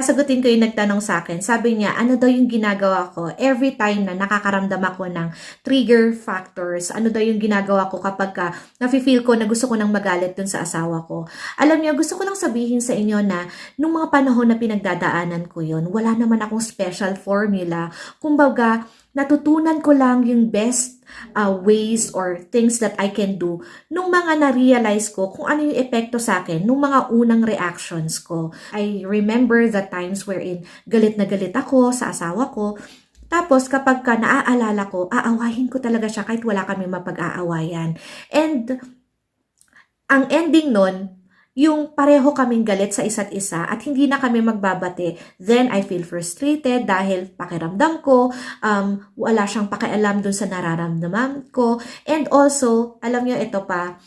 sasagutin ko yung nagtanong sa akin. Sabi niya, ano daw yung ginagawa ko every time na nakakaramdam ako ng trigger factors? Ano daw yung ginagawa ko kapag nafe-feel ko na gusto ko nang magalit dun sa asawa ko? Alam niyo, gusto ko lang sabihin sa inyo na nung mga panahon na pinagdadaanan ko yun, wala naman akong special formula. Kumbaga, natutunan ko lang yung best ways or things that I can do nung mga na-realize ko kung ano yung epekto sa akin nung mga unang reactions ko. I remember the times wherein galit na galit ako sa asawa ko. Tapos kapag naaalala ko, aawahin ko talaga siya kahit wala kami mapag-aawayan. And ang ending nun, yung pareho kaming galit sa isa't isa at hindi na kami magbabate, then I feel frustrated dahil pakiramdam ko, wala siyang pakialam dun sa nararamdaman ko. And also, alam niyo ito pa,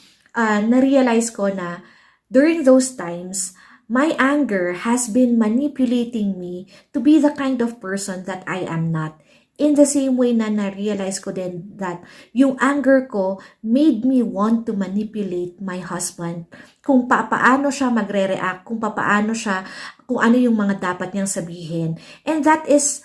na-realize ko na during those times, my anger has been manipulating me to be the kind of person that I am not. In the same way na na-realize ko din that yung anger ko made me want to manipulate my husband. Kung paano siya magre-react, kung ano yung mga dapat niyang sabihin. And that is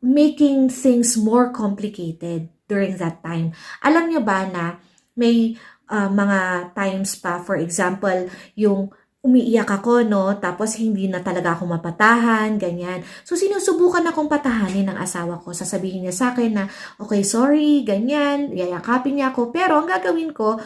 making things more complicated during that time. Alam niyo ba na may mga times pa, for example, yung umiiyak ako, no? Tapos hindi na talaga ako mapatahan, ganyan. So, sinusubukan akong patahanin ng asawa ko. Sasabihin niya sa akin na, okay, sorry, ganyan, yayakapin niya ako. Pero ang gagawin ko,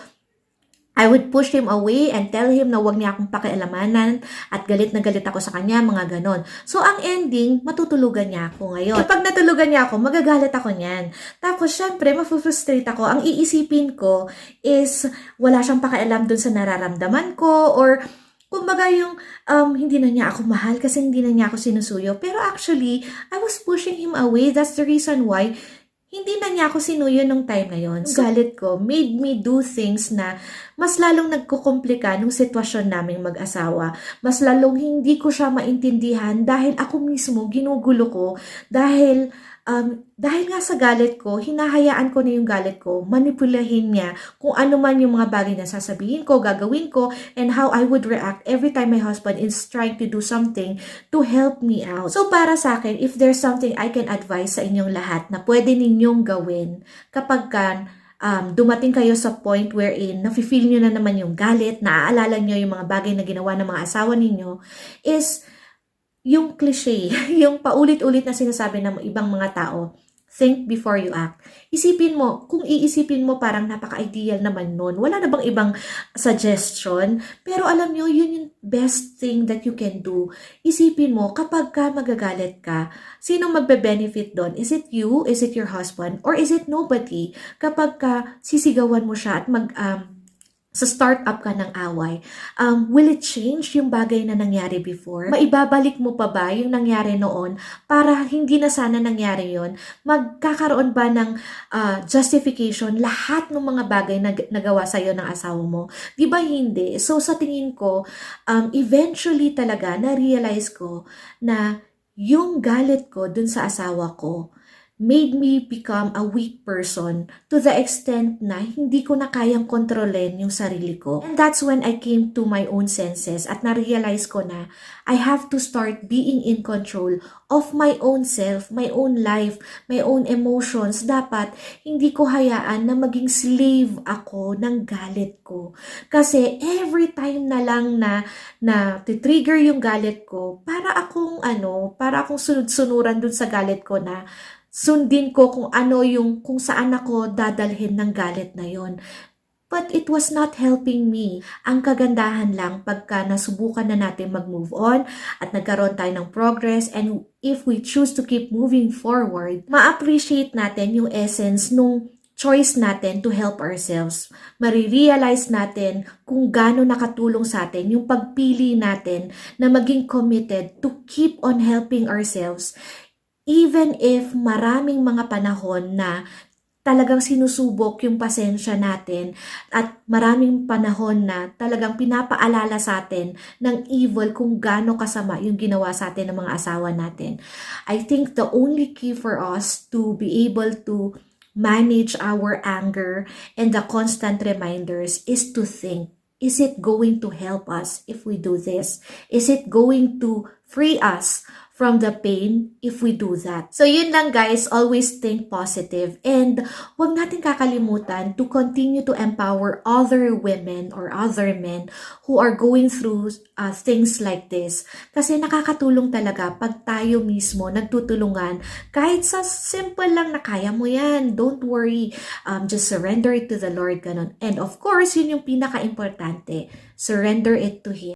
I would push him away and tell him na huwag niya akong pakialamanan at galit na galit ako sa kanya, mga ganon. So, ang ending, matutulugan niya ako ngayon. Kapag natulugan niya ako, magagalit ako niyan. Tapos, syempre, mafufrustrate ako. Ang iisipin ko is, wala siyang pakialam dun sa nararamdaman ko or kumbaga yung hindi na niya ako mahal kasi hindi na niya ako sinusuyo. Pero actually, I was pushing him away. That's the reason why hindi na niya ako sinuyo nung time na yon. So, galit ko made me do things na mas lalong nagkukomplika nung sitwasyon naming mag-asawa. Mas lalong hindi ko siya maintindihan dahil ako mismo ginugulo ko dahil nga sa galit ko, hinahayaan ko na yung galit ko, manipulahin niya kung ano man yung mga bagay na sasabihin ko, gagawin ko, and how I would react every time my husband is trying to do something to help me out. So para sa akin, if there's something I can advise sa inyong lahat na pwede ninyong gawin kapag dumating kayo sa point wherein nafe-feel nyo na naman yung galit, naaalala nyo yung mga bagay na ginawa ng mga asawa ninyo, is yung cliche, yung paulit-ulit na sinasabi ng ibang mga tao, think before you act. Isipin mo, kung iisipin mo parang napaka-ideal naman nun, wala na bang ibang suggestion? Pero alam nyo, yun yung best thing that you can do. Isipin mo, kapag magagalit ka, sino magbe-benefit doon? Is it you? Is it your husband? Or is it nobody? Kapag sisigawan mo siya at sa start-up ka ng away, will it change yung bagay na nangyari before? Maibabalik mo pa ba yung nangyari noon para hindi na sana nangyari yon? Magkakaroon ba ng justification lahat ng mga bagay na nagawa sa'yo ng asawa mo? Di ba hindi? So sa tingin ko, eventually talaga na-realize ko na yung galit ko dun sa asawa ko made me become a weak person to the extent na hindi ko na kayang kontrolin yung sarili ko. And that's when I came to my own senses at na-realize ko na I have to start being in control of my own self, my own life, my own emotions. Dapat hindi ko hayaan na maging slave ako ng galit ko. Kasi every time na lang na titrigger yung galit ko, para akong sunod-sunuran dun sa galit ko na sundin ko kung saan ako dadalhin ng galit na yon. But it was not helping me. Ang kagandahan lang pagka nasubukan na natin mag-move on at nagkaroon tayo ng progress, and if we choose to keep moving forward, ma-appreciate natin yung essence nung choice natin to help ourselves. Marirealize natin kung gaano nakatulong sa atin yung pagpili natin na maging committed to keep on helping ourselves. Even if maraming mga panahon na talagang sinusubok yung pasensya natin at maraming panahon na talagang pinapaalala sa atin ng evil kung gaano kasama yung ginawa sa atin ng mga asawa natin. I think the only key for us to be able to manage our anger and the constant reminders is to think. Is it going to help us if we do this? Is it going to free us from the pain if we do that? So yun lang guys, always think positive and huwag natin kakalimutan to continue to empower other women or other men who are going through things like this. Kasi nakakatulong talaga pag tayo mismo nagtutulungan kahit sa simple lang na kaya mo yan. Don't worry. Just surrender it to the Lord, ganun. And of course, yun yung pinaka-importante. Surrender it to Him.